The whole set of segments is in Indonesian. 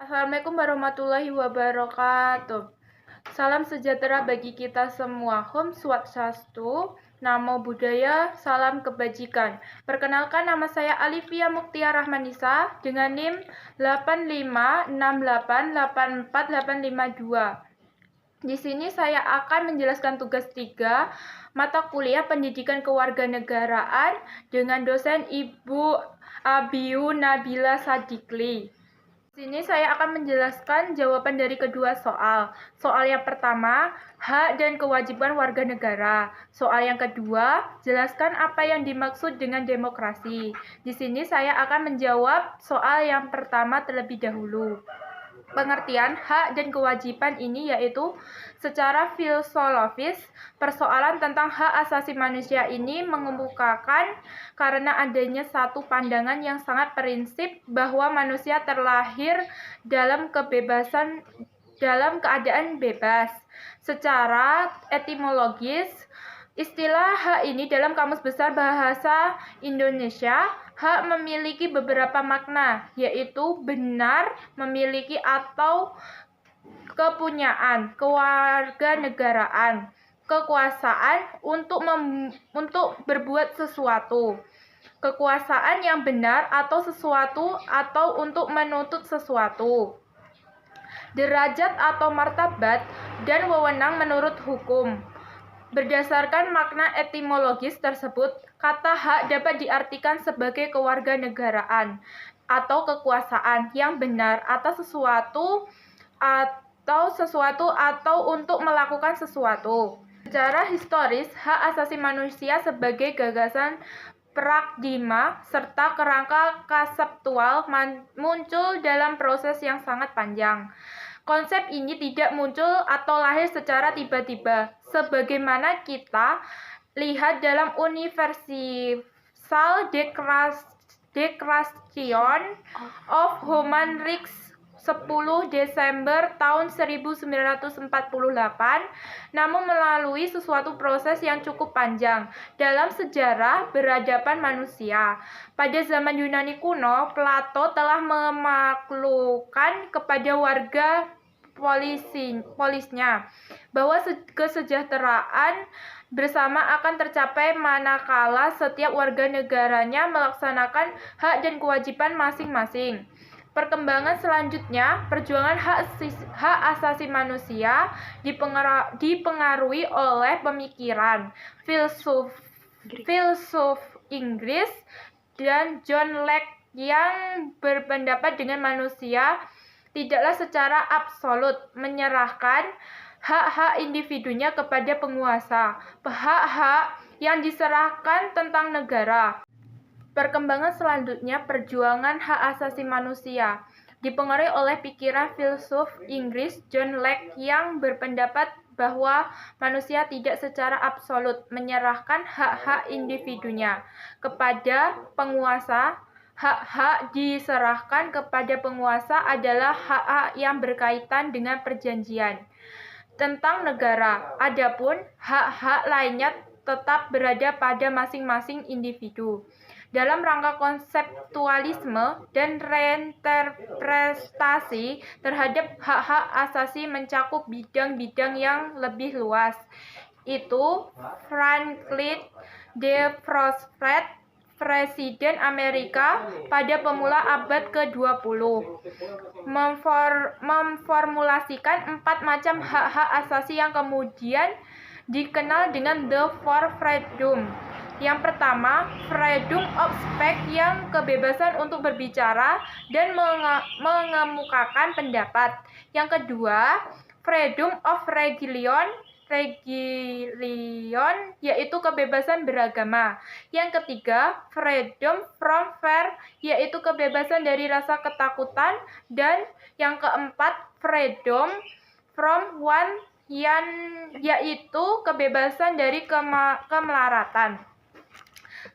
Assalamualaikum warahmatullahi wabarakatuh. Salam sejahtera bagi kita semua. Om Swastiastu, Namo Buddhaya, salam kebajikan. Perkenalkan, nama saya Alivia Muktia Rahmanisa dengan NIM 8568848852. Di sini saya akan menjelaskan tugas 3 mata kuliah Pendidikan Kewarganegaraan dengan dosen Ibu Abiu Nabila Sadikli. Di sini saya akan menjelaskan jawaban dari kedua soal. Soal yang pertama, hak dan kewajiban warga negara. Soal yang kedua, jelaskan apa yang dimaksud dengan demokrasi. Di sini saya akan menjawab soal yang pertama terlebih dahulu. Pengertian hak dan kewajiban ini yaitu secara filosofis, persoalan tentang hak asasi manusia ini mengemukakan karena adanya satu pandangan yang sangat prinsip bahwa manusia terlahir dalam kebebasan, dalam keadaan bebas. Secara etimologis, istilah hak ini dalam Kamus Besar Bahasa Indonesia, hak memiliki beberapa makna, yaitu benar, memiliki atau kepunyaan, kewarganegaraan, kekuasaan untuk berbuat sesuatu, kekuasaan yang benar atau sesuatu atau untuk menuntut sesuatu, derajat atau martabat, dan wewenang menurut hukum. Berdasarkan makna etimologis tersebut, kata hak dapat diartikan sebagai kewarganegaraan atau kekuasaan yang benar atas sesuatu atau untuk melakukan sesuatu. Secara historis, hak asasi manusia sebagai gagasan pragma serta kerangka konseptual muncul dalam proses yang sangat panjang. Konsep ini tidak muncul atau lahir secara tiba-tiba, sebagaimana kita lihat dalam Universal Declaration of Human Rights 10 Desember tahun 1948, namun melalui suatu proses yang cukup panjang dalam sejarah peradaban manusia. Pada zaman Yunani kuno, Plato telah memaklukkan kepada warga polisnya bahwa kesejahteraan bersama akan tercapai manakala setiap warga negaranya melaksanakan hak dan kewajiban masing-masing. Perkembangan selanjutnya, perjuangan hak asasi manusia dipengaruhi oleh pemikiran filsuf Inggris dan John Locke yang berpendapat dengan manusia tidaklah secara absolut menyerahkan hak-hak individunya kepada penguasa. Hak-hak yang diserahkan tentang negara. Perkembangan selanjutnya, perjuangan hak asasi manusia dipengaruhi oleh pikiran filsuf Inggris John Locke yang berpendapat bahwa manusia tidak secara absolut menyerahkan hak-hak individunya kepada penguasa. Hak-hak diserahkan kepada penguasa adalah hak-hak yang berkaitan dengan perjanjian tentang negara. Adapun hak-hak lainnya tetap berada pada masing-masing individu. Dalam rangka konseptualisme dan reinterpretasi terhadap hak-hak asasi mencakup bidang-bidang yang lebih luas. Itu Franklin D. Roosevelt, Presiden Amerika pada pemula abad ke-20, memformulasikan 4 macam hak-hak asasi yang kemudian dikenal dengan The Four Freedom. Yang pertama, freedom of speech yang kebebasan untuk berbicara dan mengemukakan pendapat. Yang kedua, freedom of religion yaitu kebebasan beragama. Yang ketiga, freedom from fear yaitu kebebasan dari rasa ketakutan, dan yang keempat, freedom from want yaitu kebebasan dari kemelaratan.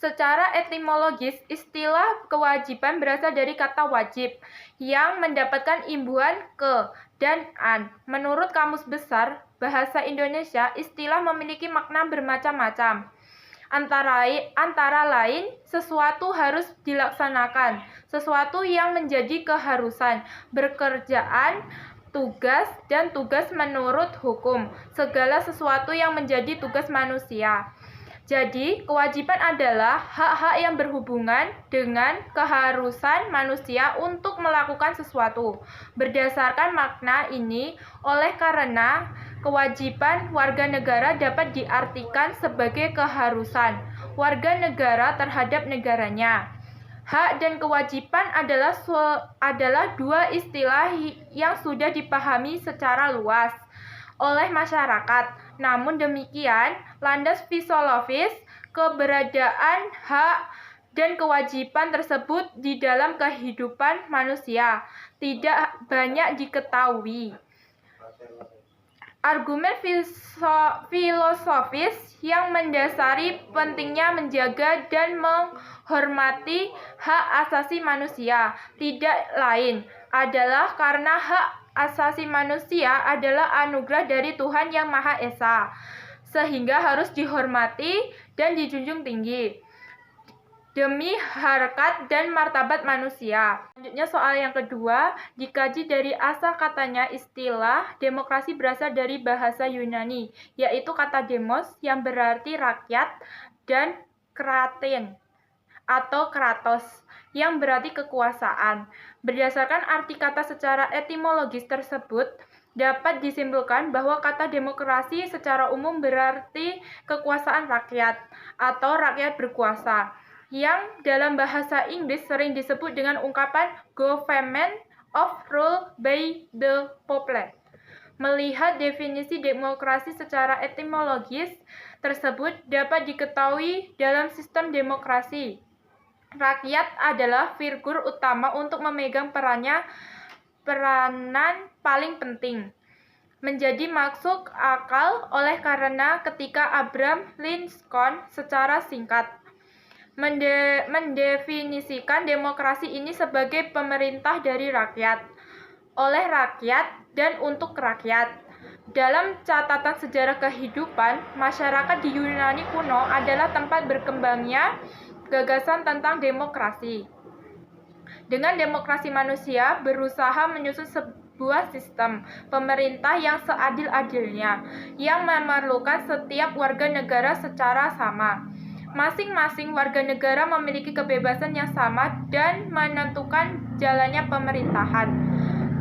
Secara etimologis, istilah kewajiban berasal dari kata wajib yang mendapatkan imbuhan ke dan an. Menurut Kamus Besar Bahasa Indonesia, istilah memiliki makna bermacam-macam. Antara lain, sesuatu harus dilaksanakan, sesuatu yang menjadi keharusan, pekerjaan, tugas, dan tugas menurut hukum, segala sesuatu yang menjadi tugas manusia. Jadi, kewajiban adalah hak-hak yang berhubungan dengan keharusan manusia untuk melakukan sesuatu. Berdasarkan makna ini, oleh karena kewajiban warga negara dapat diartikan sebagai keharusan warga negara terhadap negaranya. Hak dan kewajiban adalah dua istilah yang sudah dipahami secara luas oleh masyarakat. Namun demikian, landas filosofis keberadaan hak dan kewajiban tersebut di dalam kehidupan manusia tidak banyak diketahui. Argumen filosofis yang mendasari pentingnya menjaga dan menghormati hak asasi manusia tidak lain adalah karena hak asasi manusia adalah anugerah dari Tuhan Yang Maha Esa, sehingga harus dihormati dan dijunjung tinggi demi harkat dan martabat manusia. Selanjutnya soal yang kedua, dikaji dari asal katanya. Istilah demokrasi berasal dari bahasa Yunani, yaitu kata demos yang berarti rakyat dan kraten atau kratos yang berarti kekuasaan. Berdasarkan arti kata secara etimologis tersebut, dapat disimpulkan bahwa kata demokrasi secara umum berarti kekuasaan rakyat atau rakyat berkuasa, yang dalam bahasa Inggris sering disebut dengan ungkapan government of rule by the people. Melihat definisi demokrasi secara etimologis tersebut dapat diketahui dalam sistem demokrasi, rakyat adalah figur utama untuk memegang peranan paling penting. Menjadi masuk akal oleh karena ketika Abraham Lincoln secara singkat mendefinisikan demokrasi ini sebagai pemerintah dari rakyat, oleh rakyat, dan untuk rakyat. Dalam catatan sejarah kehidupan, masyarakat di Yunani kuno adalah tempat berkembangnya gagasan tentang demokrasi. Dengan demokrasi, manusia berusaha menyusun sebuah sistem pemerintah yang seadil-adilnya, yang memerlukan setiap warga negara secara sama. Masing-masing warga negara memiliki kebebasan yang sama dan menentukan jalannya pemerintahan.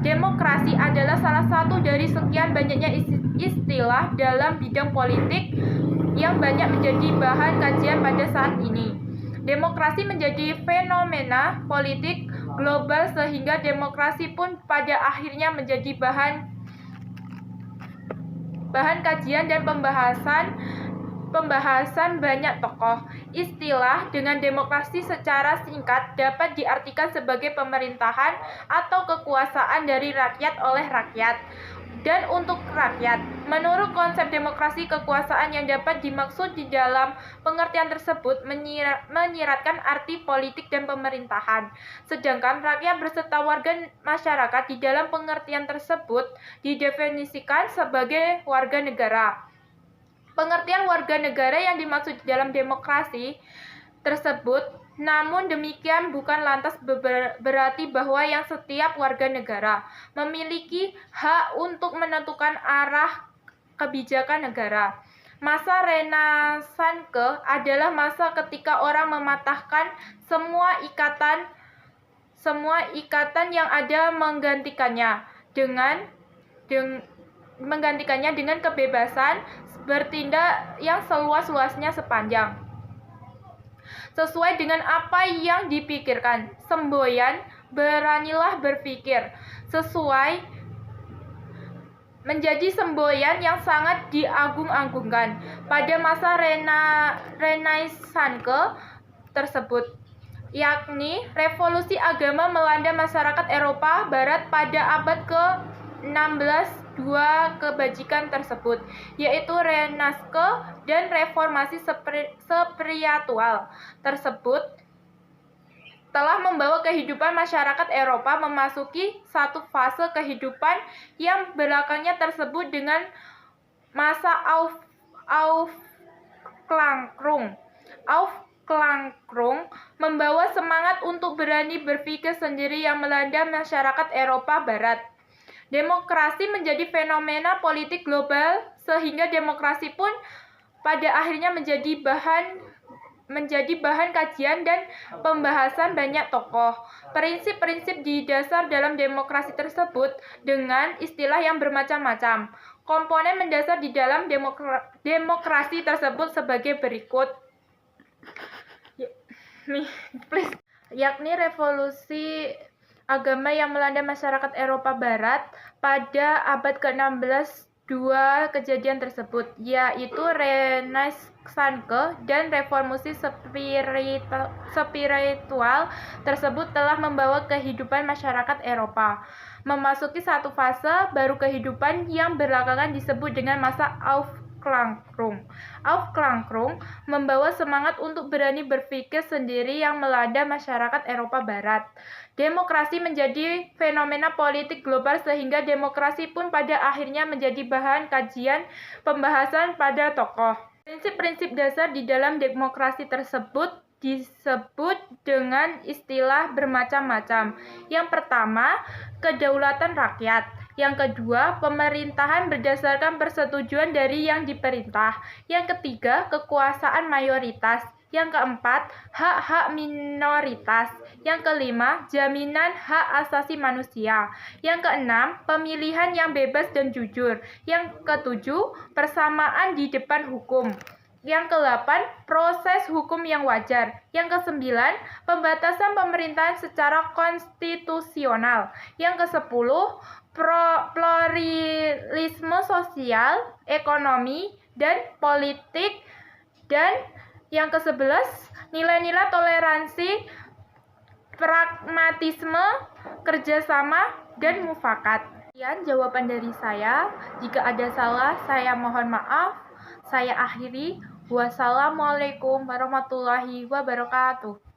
Demokrasi adalah salah satu dari sekian banyaknya istilah dalam bidang politik yang banyak menjadi bahan kajian pada saat ini. Demokrasi menjadi fenomena politik global sehingga demokrasi pun pada akhirnya menjadi bahan kajian dan pembahasan banyak tokoh. Istilah dengan demokrasi secara singkat dapat diartikan sebagai pemerintahan atau kekuasaan dari rakyat oleh rakyat dan untuk rakyat. Menurut konsep demokrasi, kekuasaan yang dapat dimaksud di dalam pengertian tersebut menyiratkan arti politik dan pemerintahan. Sedangkan rakyat beserta warga masyarakat di dalam pengertian tersebut didefinisikan sebagai warga negara. Pengertian warga negara yang dimaksud di dalam demokrasi tersebut, namun demikian bukan lantas berarti bahwa yang setiap warga negara memiliki hak untuk menentukan arah kebijakan negara. Masa Renaissance adalah masa ketika orang mematahkan semua ikatan yang ada menggantikannya dengan kebebasan bertindak yang seluas-luasnya sepanjang sesuai dengan apa yang dipikirkan. Semboyan, beranilah berpikir sesuai menjadi semboyan yang sangat diagung-agungkan pada masa Renaissance tersebut, yakni revolusi agama melanda masyarakat Eropa Barat pada abad ke-16. Dua kebajikan tersebut, yaitu Renaissance dan reformasi spiritual tersebut, telah membawa kehidupan masyarakat Eropa memasuki satu fase kehidupan yang belakangnya tersebut dengan masa Aufklärung. Aufklärung membawa semangat untuk berani berpikir sendiri yang melanda masyarakat Eropa Barat. Demokrasi menjadi fenomena politik global sehingga demokrasi pun pada akhirnya menjadi bahan kajian dan pembahasan banyak tokoh. Prinsip-prinsip didasar dalam demokrasi tersebut dengan istilah yang bermacam-macam. Komponen mendasar di dalam demokrasi tersebut sebagai berikut. Yakni revolusi agama yang melanda masyarakat Eropa Barat pada abad ke-16. Dua kejadian tersebut, yaitu Renaissance dan reformasi spiritual tersebut telah membawa kehidupan masyarakat Eropa memasuki satu fase baru kehidupan yang belakangan disebut dengan masa Aufklärung membawa semangat untuk berani berpikir sendiri yang melanda masyarakat Eropa Barat. Demokrasi menjadi fenomena politik global sehingga demokrasi pun pada akhirnya menjadi bahan kajian pembahasan pada tokoh. Prinsip-prinsip dasar di dalam demokrasi tersebut disebut dengan istilah bermacam-macam. Yang pertama, kedaulatan rakyat. Yang kedua, pemerintahan berdasarkan persetujuan dari yang diperintah. Yang ketiga, kekuasaan mayoritas. Yang keempat, hak-hak minoritas. Yang kelima, jaminan hak asasi manusia. Yang keenam, pemilihan yang bebas dan jujur. Yang ketujuh, persamaan di depan hukum. Yang ke-8, proses hukum yang wajar. Yang ke-9, pembatasan pemerintahan secara konstitusional. Yang ke-10, pluralisme sosial, ekonomi, dan politik. Dan yang ke-11, nilai-nilai toleransi, pragmatisme, kerjasama, dan mufakat. Sekian jawaban dari saya. Jika ada salah, saya mohon maaf. Saya akhiri. Wassalamualaikum warahmatullahi wabarakatuh.